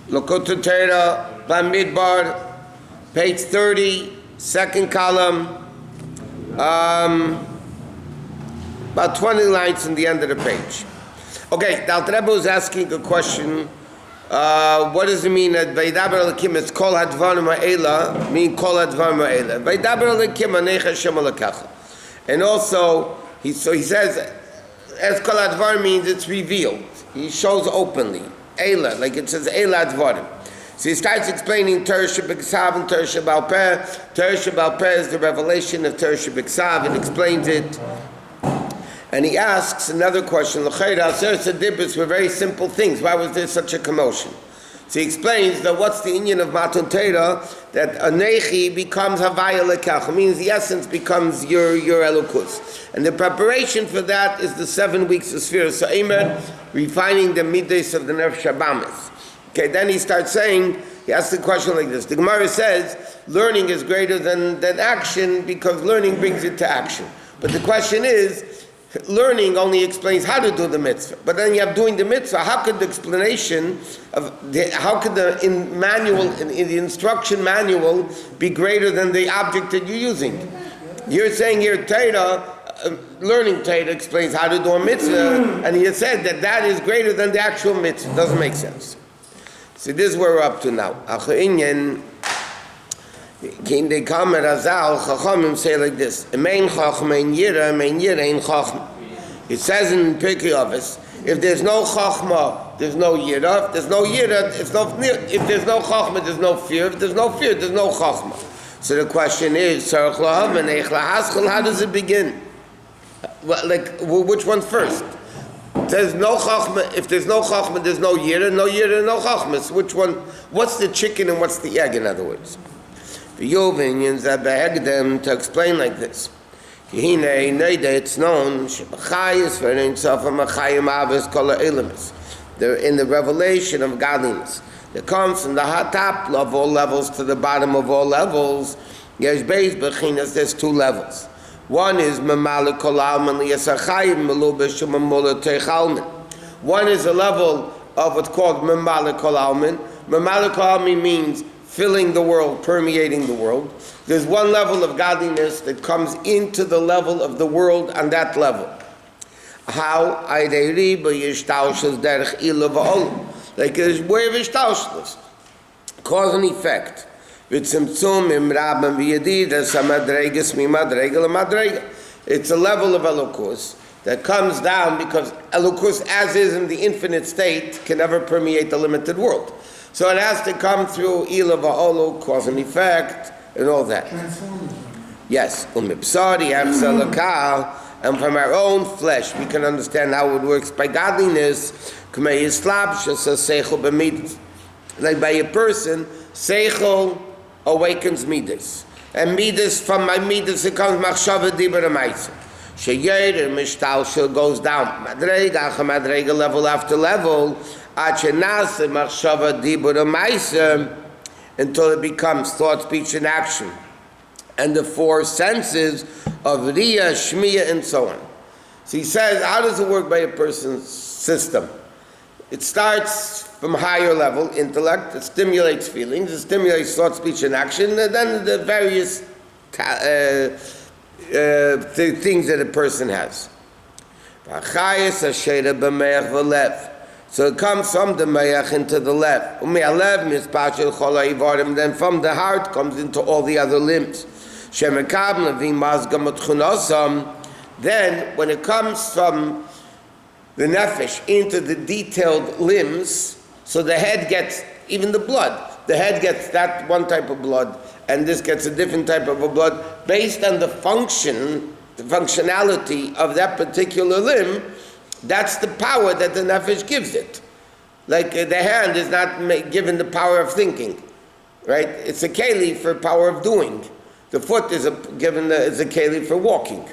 Likkutei Torah, Bamidbar, page 30, second column, about 20 lines in the end of the page. Okay, the Alter Rebbe was asking a question. What does it mean that Vaydaber Elokim is Kol Hadvarim Ha'ela, mean Kol Hadvarim Ha'ela? Vaydaber Elokim Anei Hashem Elokecha. And also, he says, as Kol Hadvarim means it's revealed. He shows openly. Ela, like it says Ela Hadvarim. So he starts explaining Torah Shebiksav and Torah Shebal Peh. Torah Shebal Peh is the revelation of Torah Shebiksav and explains it. And he asks another question. L'chayra Aseret Dibros were very simple things. Why was there such a commotion? So he explains that what's the union of Matan Torah, that Anechi becomes Havaya Lekach, means the essence becomes your Elokus. And the preparation for that is the 7 weeks of Sfira Sa'imer, refining the middays of the Nefesh Habamis. Okay, then he starts saying, he asks the question like this. The Gemara says, learning is greater than action because learning brings it to action. But the question is, learning only explains how to do the mitzvah. But then you have doing the mitzvah. How could the explanation of how could the in the instruction manual be greater than the object that you're using? You're saying here Torah, learning Torah explains how to do a mitzvah, and he said that is greater than the actual mitzvah. Doesn't make sense. So this is where we're up to now. They come at Azal, Chachamim say like this: Mein Chachma ein Yira ein Chachma. It says in Pirkei Avos, if there's no Chachma, there's no Yira. If there's no Yira, if there's no Chachma, there's no fear. If there's no fear, there's no Chachma. So the question is, how does it begin? Which one first? There's no Chachma. If there's no Chachma, there's no Yira, no Chachma. So which one? What's the chicken and what's the egg? In other words. The Yovinians that begged them to explain like this. It's known they're in the revelation of godliness that comes from the top of all levels to the bottom of all levels. There's 2 levels. One is one is a level of what's called Mamalik Kol Almin. Mamalik Kol Almin means filling the world, permeating the world. There's one level of godliness that comes into the level of the world on that level. How? Like there's way of ishtaushlis. Cause and effect. It's a level of elokus that comes down because elokus, as is in the infinite state, can never permeate the limited world. So it has to come through ila va'olu, cause and effect, and all that. Yes, and from our own flesh, we can understand how it works by godliness. Like by a person, seichel awakens midas, and midas, from my midas it comes machshava dibur amaisa. Sheyer mishtal shel goes down madrega level after level. Until it becomes thought, speech, and action, and the 4 senses of Riyah, Shmiyah, and so on. So he says, how does it work by a person's system? It starts from higher level, intellect, it stimulates feelings, it stimulates thought, speech, and action, and then the various things that a person has. So it comes from the mayach into the left. Then from the heart comes into all the other limbs. Then when it comes from the nefesh into the detailed limbs, so the head gets, even the blood, the head gets that one type of blood, and this gets a different type of a blood, based on the functionality of that particular limb. That's the power that the nefesh gives it. Like the hand is not given the power of thinking, right? It's a keli for power of doing. The foot is given a keli for walking.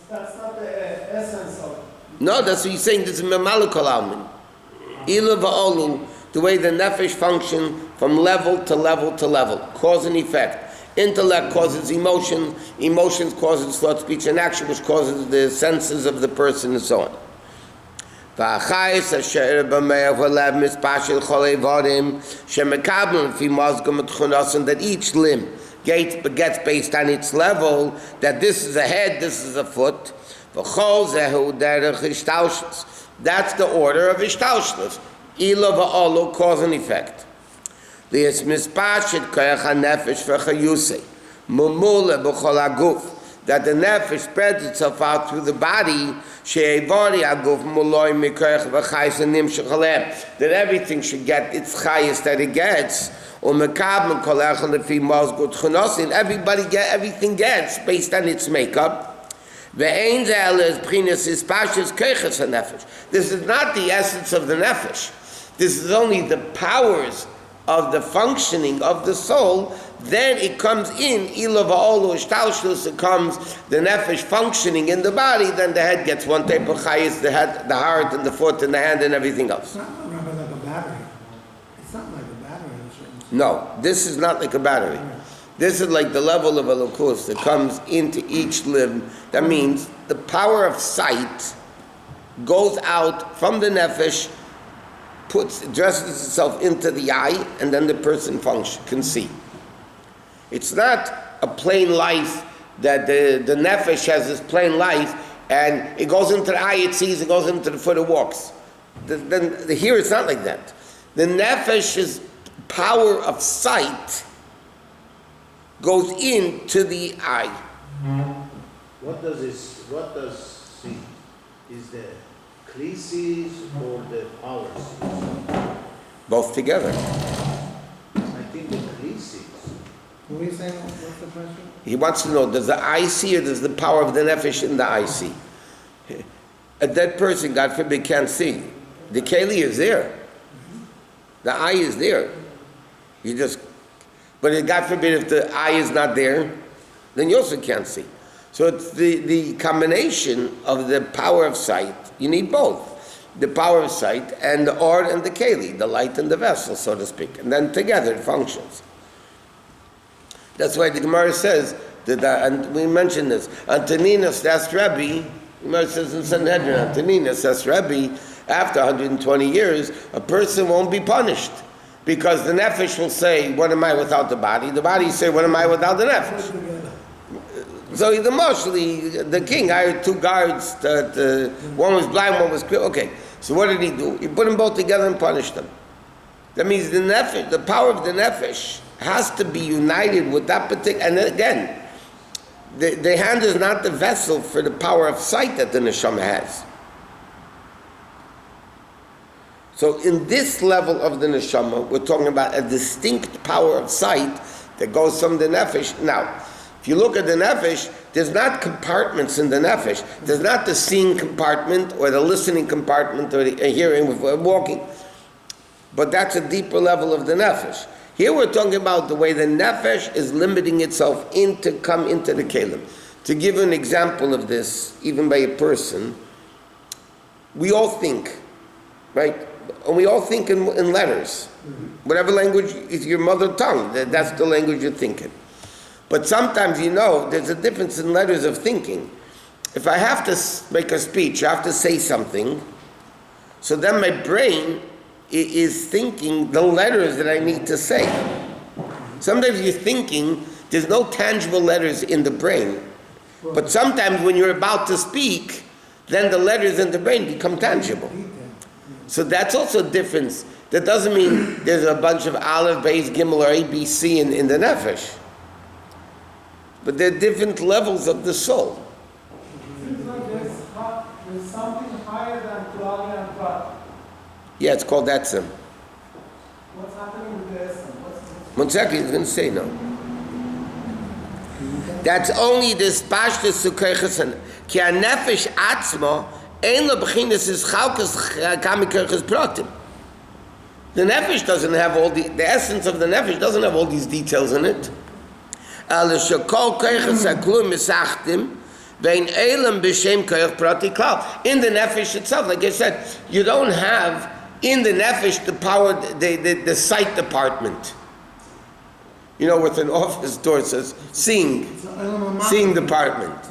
That's not the essence of. No, that's what he's saying. This is Mamalik Kol Almin. Ila va'olu, the way the nefesh function from level to level to level, cause and effect. Intellect causes emotions causes thought, speech, and action, which causes the senses of the person and so on. והחייס אשר במאה ולב מספשל כל איברים שמקבלים לפי מוזגם ותכונוסם, that each limb gets based on its level, that this is a head, this is a foot. V'chol zehu derech ishtalshlus. That's the order of ishtalshlus. Ila v'olu, cause and effect. Li'es mispashit koyach ha-nefesh v'chayusei. Mumule b'chol haguf. That the nefesh spreads itself out through the body. She'evari haguf muloi mikoyach v'chayis nimshach alem. That everything should get its chayis that it gets. Umekabel kol echad lefi mozgut chunosin. Everything gets based on its makeup. This is not the essence of the nefesh. This is only the powers of the functioning of the soul. Then it comes in, it comes the nefesh functioning in the body, then the head gets one type of chayis, the head, the heart, and the foot, and the hand, and everything else. It's not like a battery. It's not like a battery. No, this is not like a battery. This is like the level of a lokus that comes into each limb. That means the power of sight goes out from the nefesh, dresses itself into the eye, and then the person can see. It's not a plain life that the nefesh has this plain life, and it goes into the eye, it sees, it goes into the foot, it walks. Here it's not like that. The nefesh's power of sight goes into the eye. What does see? Is the crises or the powers? Both together. I think the crises. What are you saying? What's the question? He wants to know, does the eye see or does the power of the nefesh in the eye see? A dead person, God forbid, can't see. The keli is there. The eye is there. But God forbid, if the eye is not there, then you also can't see. So it's the combination of the power of sight. You need both. The power of sight and the or and the keli, the light and the vessel, so to speak. And then together it functions. That's why the Gemara says, and we mentioned this, Antoninas asked Rabbi, the Gemara says in Sanhedrin, Antoninas asked Rabbi, after 120 years, a person won't be punished. Because the nefesh will say, what am I without the body? The body say, what am I without the nefesh? So the king hired two guards, one was blind, one was crippled. Okay, so what did he do? He put them both together and punished them. That means the nefesh, the power of the nefesh has to be united with that particular, and again, the hand is not the vessel for the power of sight that the neshama has. So in this level of the neshama, we're talking about a distinct power of sight that goes from the nefesh. Now, if you look at the nefesh, there's not compartments in the nefesh. There's not the seeing compartment or the listening compartment or the hearing or walking. But that's a deeper level of the nefesh. Here we're talking about the way the nefesh is limiting itself to come into the kelim. To give you an example of this, even by a person, we all think, right? And we all think in letters. Whatever language is your mother tongue, that's the language you're thinking. But sometimes, there's a difference in letters of thinking. If I have to make a speech, I have to say something, so then my brain is thinking the letters that I need to say. Sometimes you're thinking, there's no tangible letters in the brain. But sometimes when you're about to speak, then the letters in the brain become tangible. So that's also a difference. That doesn't mean there's a bunch of Aleph, Beis, Gimel, or A, B, C in the nefesh. But there are different levels of the soul. It seems like there's something higher than Klal and Prat. Yeah, it's called Etzem. What's happening with the Etzem? One second, he's going to say no. That's only this pashtus sukeches ki nefesh atzma. The nefesh doesn't have the essence of the nefesh doesn't have all these details in it. In the nefesh itself, like I said, you don't have in the nefesh the power, the sight department. With an office door it says seeing department.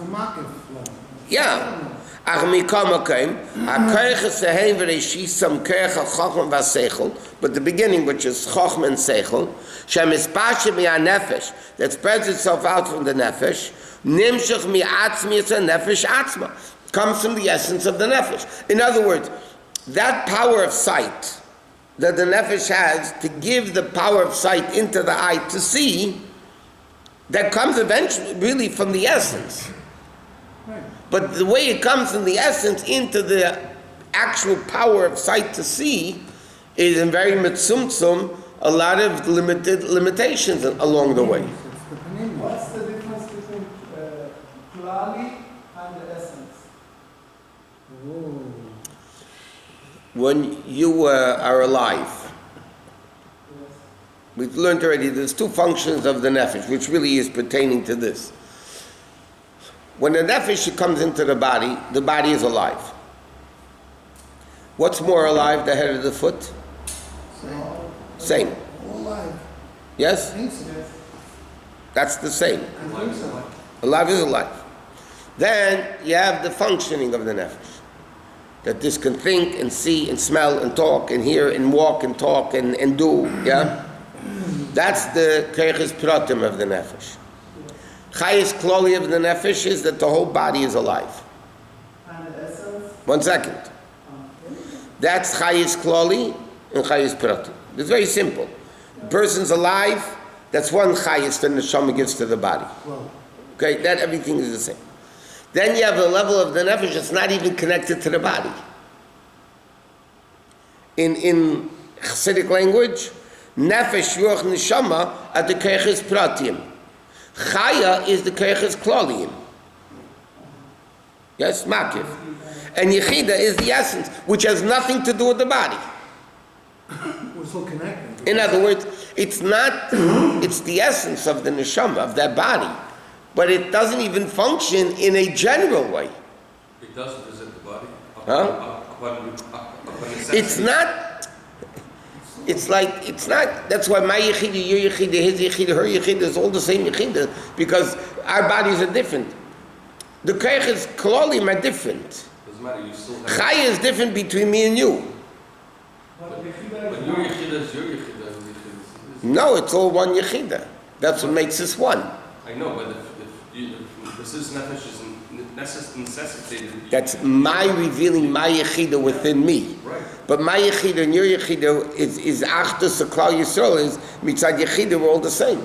Yeah. Ach mikomakim, hakoiches sehem v'reishisam koich ha'chacham v'aseichel, but the beginning, which is chacham and seichel, shemispashim mi'anefesh, that spreads itself out from the nefesh, nimshach mi'atzmius nefesh atzma, comes from the essence of the nefesh. In other words, that power of sight that the nefesh has to give the power of sight into the eye to see, that comes eventually really from the essence. But the way it comes from the essence into the actual power of sight to see is in very mitzumtzum, a lot of limitations along the way. What's the difference between klali and the essence? When you are alive, we've learned already there's two functions of the nefesh, which really is pertaining to this. When the nefesh comes into the body is alive. What's more alive, the head or the foot? Same. All alive. Yes? That's the same. Alive is alive. Then you have the functioning of the nefesh. That this can think and see and smell and talk and hear and walk and talk and do, yeah? That's the keiches pratim of the nefesh. Chayis kloli of the nefesh is that the whole body is alive. And the essence? 1 second. That's chayis kloli and chayis pratim. It's very simple. The person's alive, that's one chayis that the neshama gives to the body. Okay, that everything is the same. Then you have a level of the nefesh that's not even connected to the body. In Chassidic language, nefesh, ruach, neshama are the keiches pratim. Chaya is the keiches klolim. Yes, makiv. And yechida is the essence, which has nothing to do with the body. We're so connected. In other words, it's the essence of the neshama, of that body. But it doesn't even function in a general way. It does visit the body. Huh? It's not. It's not. That's why my yechida, your yechida, his yechida, her yechida is all the same yechida, because our bodies are different. The keiches klolim are different. Doesn't matter. You still have. Chaya is different between me and you. But your yechida is your yechida. No, it's all one yechida. That's what makes us one. I know, but if this is nefesh is necessitated. That's my revealing my yechida within me. Right. But my yechida and your yechida is achdus klal Yisrael, is mitzad yechida, we're all the same.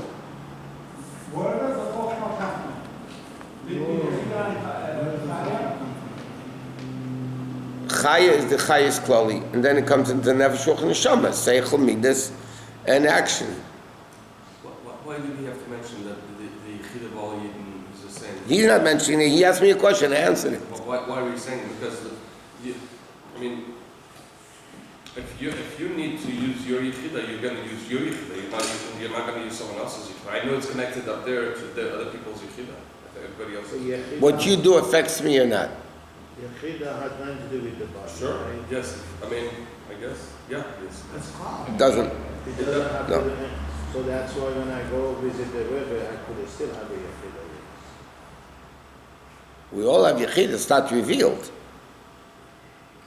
Where does the chokhmah come from? Between yechida and chaya? Chaya is the chayas klali, and then it comes into nefesh ruach neshama, seichel midas, and action. Why did he have to mention that the yechida of all Yidden is the same? He's not mentioning it. He asked me a question, I answered it. Why were you saying it? Because if you need to use your yechida, you're going to use your yechida. You're not going to use someone else's yechida. I know it's connected up there to the other people's yechida. Everybody else. What you do affects me or not. Yechida had nothing to do with the body. Sure. Right? Yes. I guess. Yeah. Yes. That's calm. It doesn't. It doesn't have No. to do. So that's why when I go visit the river, I could still have a yechida. We all have yechida, it's not revealed.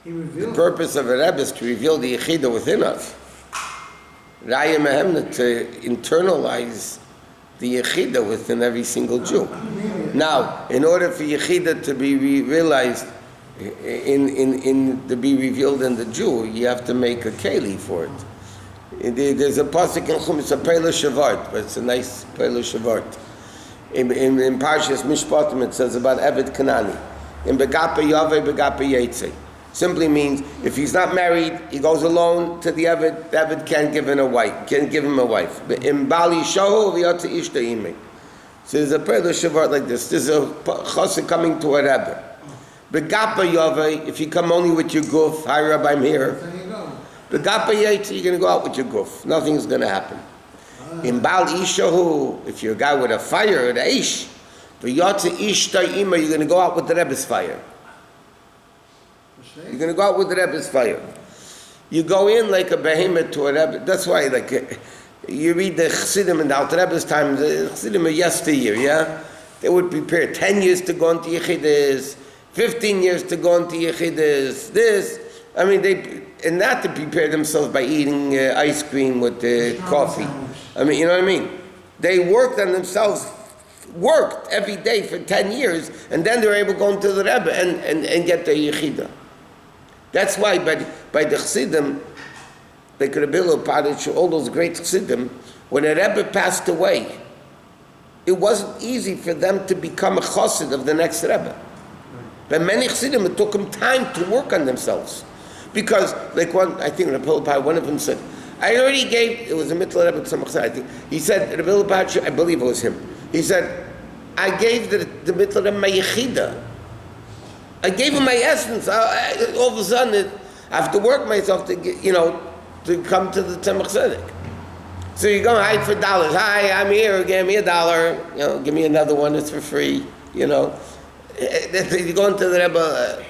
He The revealed. purpose of a Rebbe is to reveal the yechida within us. Raya Mehemna, to internalize the yechida within every single Jew. Now, in order for yechida to be realized, to be revealed in the Jew, you have to make a keli for it. There's a pasuk in Chum, it's a Pele Shavuot, but it's a nice Pele Shavuot. In Parshas Mishpatim it says about Eved Kanani. In Begape Yave, Begape Yetze. Simply means if he's not married, he goes alone to the Eved. The Eved can't give him a wife. In Bali Shohu v'yotze ishta imei. So there's a Pele Shavuot like this. There's a chassid coming to a Rebbe. Begape Yave, if you come only with your guf, hi Rabbi, I'm here. There you go. Begapa Yaitse, you're going to go out with your guf. Nothing's going to happen. In Baal Ishahu, if you're a guy with a fire, the ish, v'yotze ish ta'ima, you're going to go out with the Rebbe's fire. You're going to go out with the Rebbe's fire. You go in like a behemoth to a Rebbe. That's why, you read the Chassidim in the Alter Rebbe's time, the Chassidim of yesteryear, yeah? They would prepare 10 years to go into Yechidus, 15 years to go into Yechidus, this. I mean, and not to prepare themselves by eating ice cream with coffee. I mean, you know what I mean? They worked on themselves, worked every day for 10 years, and then they were able to go into the Rebbe and get their Yechidah. That's why by the Chassidim, like Rabbi Lopatich, all those great Chassidim, when a Rebbe passed away, it wasn't easy for them to become a Chassid of the next Rebbe. But many Chassidim, it took them time to work on themselves. Because, like I think Rabbi Lopatich, one of them said, I already gave, it was a Mittel Rebbe Tzemach, I think, he said, Rabbi Lopatich, I believe it was him, he said, I gave the Mittel Rebbe my Yechidah. I gave him my essence. All of a sudden, I have to work myself to get, to come to the Tzemach Tzedek. So you go hide for dollars. Hi, I'm here. Give me $1. Give me another one. It's for free. You go into the Rebbe.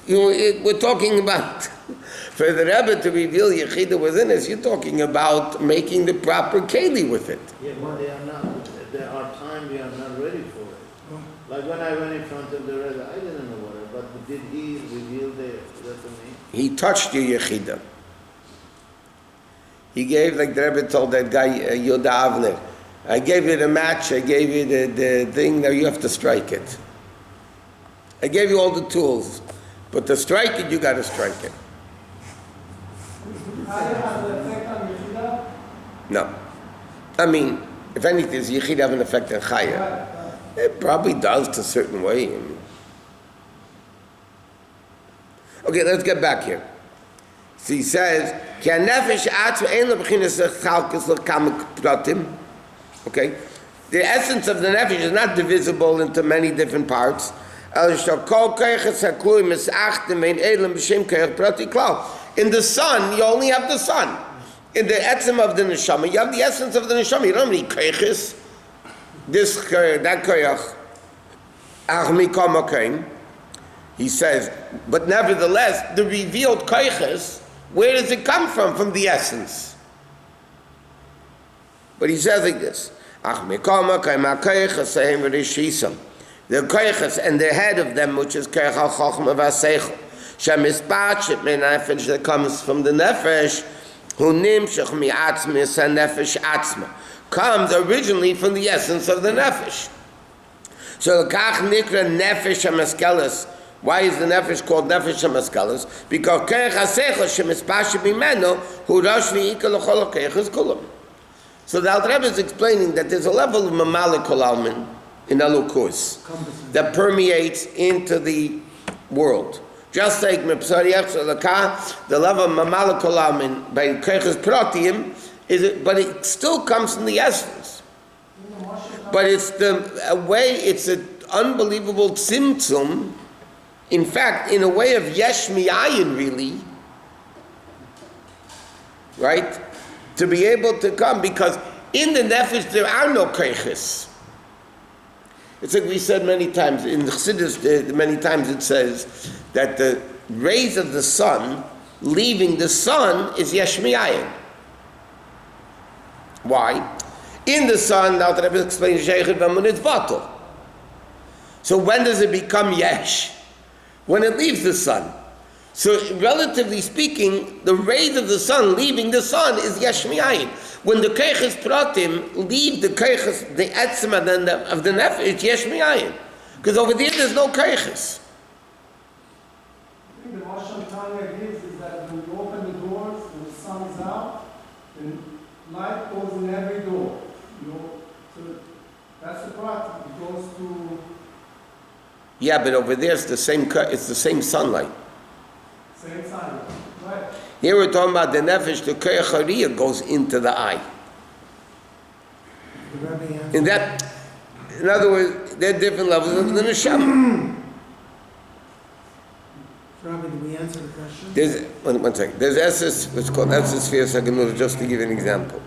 We're talking about for the Rebbe to reveal Yechidah within us. You're talking about making the proper keli with it. Yeah, but they are not. There are times we are not ready for it. Like when I went in front of the Rebbe, I didn't know what it, but did he reveal that to me? He touched your Yechidah. He gave, like the Rebbe told that guy, Yoda Avner, I gave you the match, I gave you the thing, now you have to strike it. I gave you all the tools, but to strike it, you got to strike it. Chaya has an effect on Yechidah? No. I mean, if anything, does Yechidah have an effect on Chaya? It probably does to a certain way. Okay, let's get back here. So he says, okay, the essence of the nefesh is not divisible into many different parts. In the sun, you only have the sun. In the etzem of the neshama, you have the essence of the neshama. You don't have any koiches. This koich, that koich. He says, but nevertheless, the revealed koiches, where does it come from? From the essence. But he says like this. The koiches and the head of them, which is koich al-chochma v'aseichel, shemispatshit me nefesh, that comes from the nefesh, hu nimshach mi'atzmis ha-nefesh atzma, comes originally from the essence of the nefesh. So kach nikra nefesh ha-meskeles. Why is the nefesh called nefesh ha-meskeles? Because koich ha-seichel shemispatshit mimeno hu rosh v'ikal l'chol ha-koiches kulam. So the Alter Rebbe is explaining that there's a level of mamalik kol almin in Elukus that permeates into the world. Just like the level of mamalik kol almin by koiches protiim, but it still comes from the essence. But it's it's an unbelievable tzimtzum. In fact, in a way of yesh mi'ayin, really, right? To be able to come, because in the nefesh there are no koiches. It's like we said many times in the Chassidus. Many times it says that the rays of the sun leaving the sun is yesh mi'ayin. Why? In the sun, now that I've explained, when it's batal. So when does it become yesh? When it leaves the sun. So relatively speaking, the rays of the sun leaving the sun is yesh mi'ayin. When the koiches pratim leave the koiches, the etzma of the nefesh, it's yesh mi'ayin. Because over there, there's no koiches. I think the Mashal Tanya gives is that when you open the doors and the sun is out, then light goes in every door. So that's the part. It goes to. Yeah, but over there it's the same sunlight. Same sign, right? Here we're talking about the nefesh, the koich hariyah goes into the eye. In other words, there are different levels of the neshama. Rabbi, did we answer the question? There's one second. There's Esses, what's called Esses Sphere Saganuzas, just to give you an example.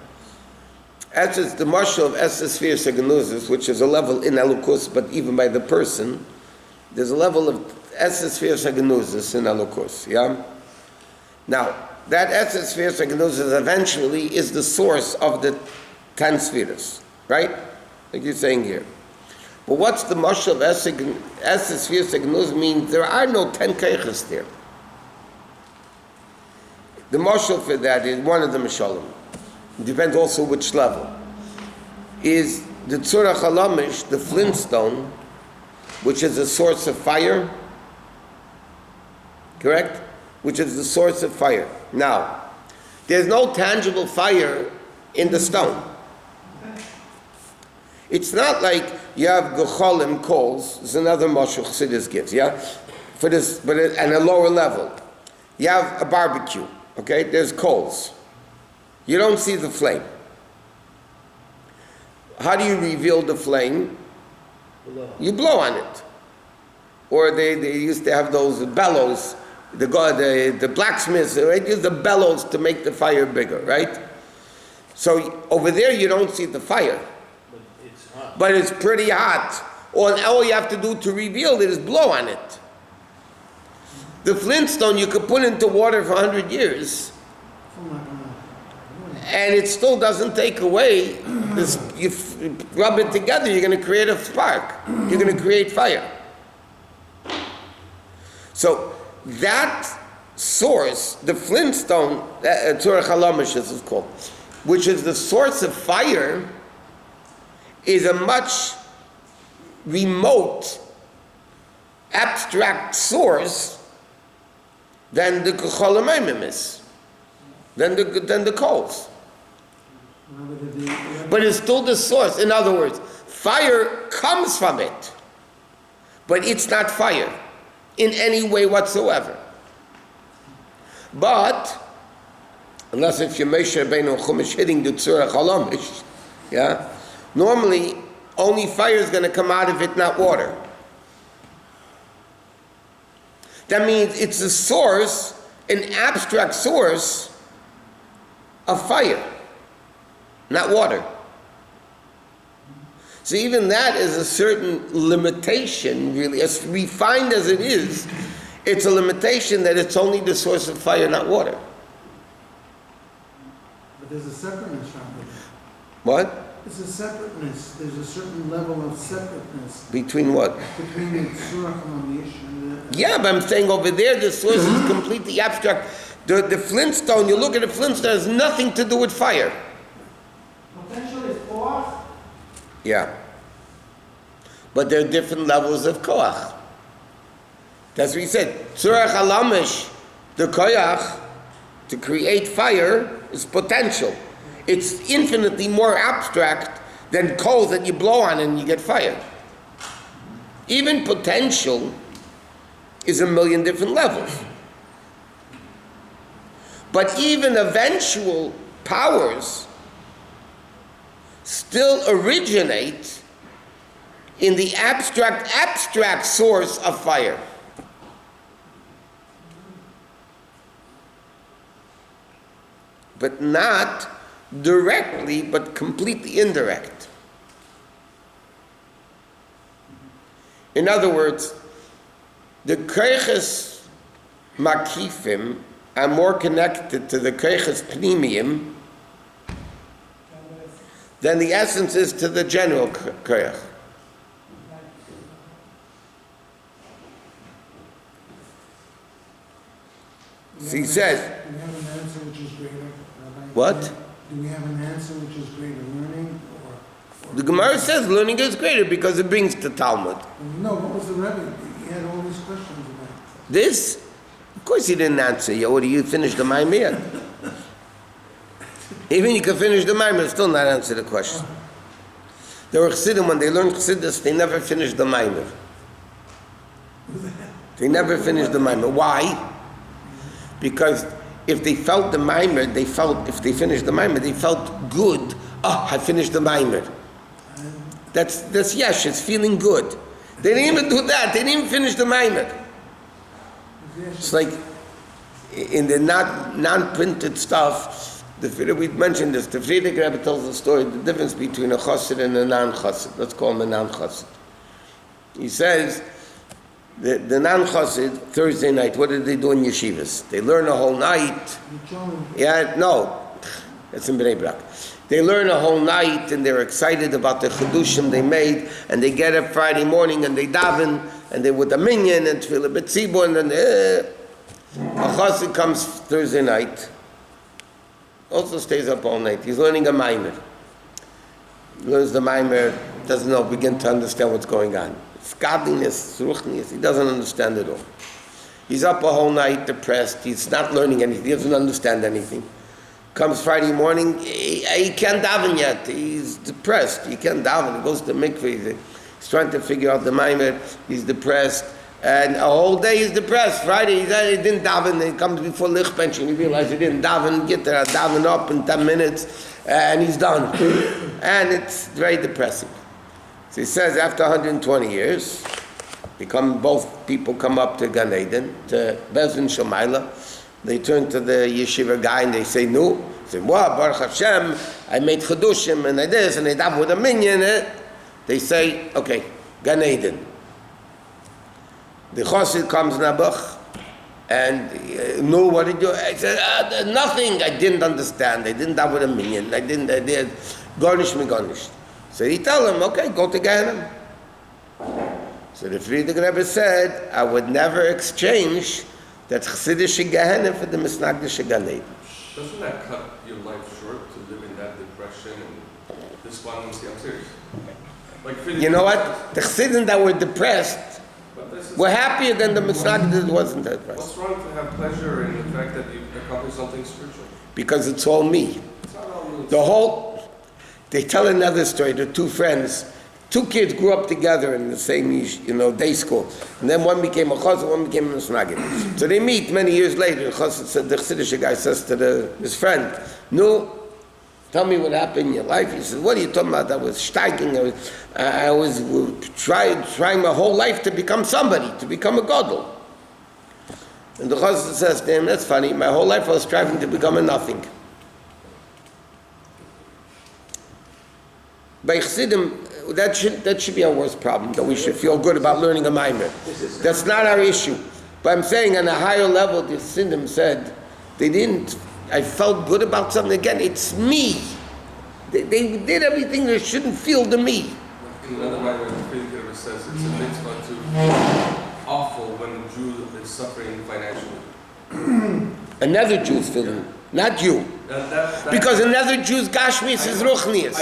Esses, the marshal of Esses Sphere Saganuzas, which is a level in Elukus, but even by the person, there's a level of Esses Sphere Saganuzas in Elukus, yeah? Now, that Esses Sphere Saganuzas eventually is the source of the 10 spheres, right? Like you're saying here. But what's the mashal of Esses Fiyasegnuz means there are no 10 keiches there. The mashal for that is one of the mashalim. It depends also which level. Is the Tzurach Halamish, the flintstone, which is a source of fire, correct? Which is the source of fire. Now, there's no tangible fire in the stone. It's not like you have gecholim coals. There's another mashal Chassidus gives, yeah, for this, but at a lower level, you have a barbecue. Okay, there's coals. You don't see the flame. How do you reveal the flame? You blow on it. Or they used to have those bellows. The blacksmiths, right, use the bellows to make the fire bigger, right? So over there you don't see the fire. But it's pretty hot. All you have to do to reveal it is blow on it. The flintstone you could put into water for 100 years, and it still doesn't take away this. You rub it together, you're going to create a spark. You're going to create fire. So that source, the flintstone, Tzurach Halamish is called, which is the source of fire, is a much remote, abstract source than the Kecholamayim is, than the coals. But it's still the source. In other words, fire comes from it, but it's not fire in any way whatsoever. But unless if you're Moshe Rabbeinu Chumash hitting the Tzurach Halamish, yeah, normally only fire is going to come out of it, not water. That means it's a source, an abstract source of fire, not water. So even that is a certain limitation, really. As refined as it is, it's a limitation that it's only the source of fire, not water. But there's a separateness from it. What? It's a separateness. There's a certain level of separateness Between what? between the Tzurach Halamish and the... Yeah, but I'm saying over there the source is completely abstract. The flintstone, you look at the flintstone, has nothing to do with fire. Potential is koach. Yeah. But there are different levels of koach. That's what he said. Tzurach Halamish, the koach, to create fire, is potential. It's infinitely more abstract than coals that you blow on and you get fire. Even potential is a million different levels. But even eventual powers still originate in the abstract source of fire. But not directly, but completely indirect. In other words, the keiches makifim are more connected to the keiches pnimiyim than the essence is to the general keich. So he says, Do we have an answer which is greater, Rabbi? what? Do we have an answer which is greater, learning or The Gemara says learning is greater because it brings to Talmud. No, what was the Rabbi? He had all these questions about. This, of course he didn't answer you. Or you finished the Maamar yet? Even you can finish the Maamar, still not answer the question. There were Chassidim, when they learned Chassidus, they never finished the Maamar. They never finished the Maamar. Why? Because if they felt the Maamar, if they finished the Maamar, they felt good. Oh, I finished the Maamar. That's yesh, it's feeling good. They didn't even do that. They didn't even finish the Maamar. It's like in the non-printed stuff, we mentioned this, the Friedrich Rebbe tells the story, the difference between a chassid and a non-chassid. Let's call him a non-chassid. He says, the non-chassid, Thursday night, what did they do in yeshivas? They learn a whole night. Yeah, no, that's in Bnei Brak. They learn a whole night and they're excited about the chidushim they made, and they get up Friday morning and they daven and they with a minyan and tefillah b'tzibur, and then a chassid comes Thursday night, also stays up all night. He's learning a Maamar. Learns the Maamar, doesn't know, begin to understand what's going on. It's godliness, it's ruchnius, he doesn't understand it all. He's up a whole night, depressed, he's not learning anything, he doesn't understand anything. Comes Friday morning, he can't daven yet, he's depressed, he can't daven, he goes to the mikveh, he's trying to figure out the Maamar, he's depressed, and a whole day he's depressed. Friday he didn't daven, he comes before Likkutei and he realizes he didn't daven, get there, daven up in 10 minutes, and he's done. And it's very depressing. So he says after 120 years, both people come up to Gan Eden, to Bezin Shomayla. They turn to the yeshiva guy and they say, no. He said, well, Baruch Hashem, I made chidushim and I this, and I daven with a minyan. They say, okay, Gan Eden. The chassid comes Nabuch, and no, what did you? I said, nothing. I didn't understand. I didn't daven with a minyan. I did garnish me garnished. So he tell him, okay, go to Gehenna. So the Friedrich Rebbe said, I would never exchange that Chassidish Gehenna for the Misnagdish Gan Eden. Doesn't that cut your life short to live in that depression and despondency? I'm serious. Like, you know what? The Chassidim that were depressed were happier than the Misnagdish that wasn't depressed. What's wrong to have pleasure in the fact that you accomplish something spiritual? Because it's all me. It's not all me. They tell another story. The two friends, two kids grew up together in the same, day school. And then one became a chassid, one became a misnagid. So they meet many years later. The Chassidish guy says to his friend, no, tell me what happened in your life. He says, what are you talking about? I was steiking. I was trying my whole life to become somebody, to become a gadol. And the chassid says to him, that's funny, my whole life I was striving to become a nothing. By Chassidim, that should be our worst problem, that we should feel good about learning a Maamar. That's not our issue. But I'm saying on a higher level, the Chassidim said, I felt good about something. Again, it's me. They did everything they shouldn't feel to me. In another Maamar, the Friedrich Rebbe says it's a mitzvah to awful when a Jew is suffering financially. Another Jew's feeling, not you. Because another Jew's gashmius is ruchnius.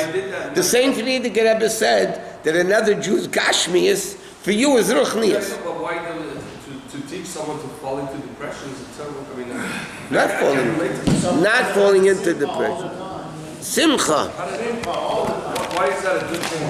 The same Friedrich Rebbe said that another Jew's gashmius for you is ruchnius. Yes, but why to teach someone to fall into depression is terrible. I mean, not falling into depression. Simcha. why is that a good thing?